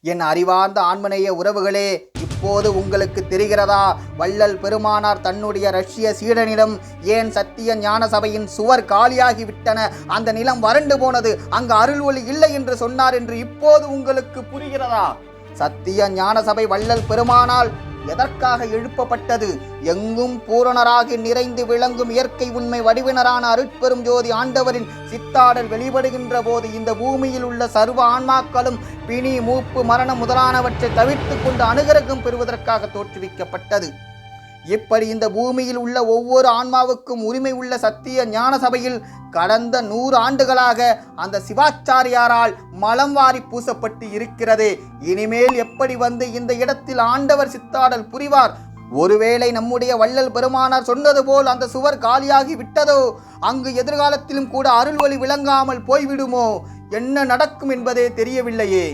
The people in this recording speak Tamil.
என் அறிவார்ந்த ஆன்மநேய உறவுகளே, இப்போது உங்களுக்கு தெரிகிறதா, வள்ளல் பெருமானார் தன்னுடைய ரஷ்ய சீடனிடம் ஏன் சத்திய ஞான சபையின் சுவர் காலியாகி விட்டன, அந்த நிலம் வறண்டு போனது, அங்கு அருள் ஒளி இல்லை என்று சொன்னார் என்று இப்போது உங்களுக்கு புரிகிறதா? சத்திய ஞான சபை வள்ளல் பெருமானால் எதற்காக எழுப்பப்பட்டது? எங்கும் பூரணராகி நிறைந்து விளங்கும் இயற்கை உண்மை வடிவினரான அருட்பெரும் ஜோதி ஆண்டவரின் சித்தாடல் வெளிப்படுகின்ற போது இந்த பூமியில் உள்ள சர்வ ஆன்மாக்களும் பிணி, மூப்பு, மரணம் முதலானவற்றை தவிர்த்து கொண்டு அனுகிரகம் பெறுவதற்காக தோற்றுவிக்கப்பட்டது. இப்படி இந்த பூமியில் உள்ள ஒவ்வொரு ஆன்மாவுக்கும் உரிமை உள்ள சத்திய ஞான சபையில் கடந்த 100 ஆண்டுகளாக அந்த சிவாச்சாரியாரால் மலம் வாரி பூசப்பட்டு இருக்கிறது. இனிமேல் எப்படி வந்து இந்த இடத்தில் ஆண்டவர் சித்தாடல் புரிவார்? ஒருவேளை நம்முடைய வள்ளல் பெருமானார் சொன்னது போல் அந்த சுவர் காலியாகி விட்டதோ, அங்கு எதிர்காலத்திலும் கூட அருள் ஒளி விளங்காமல் போய்விடுமோ? என்ன நடக்கும் என்பதே தெரியவில்லையே.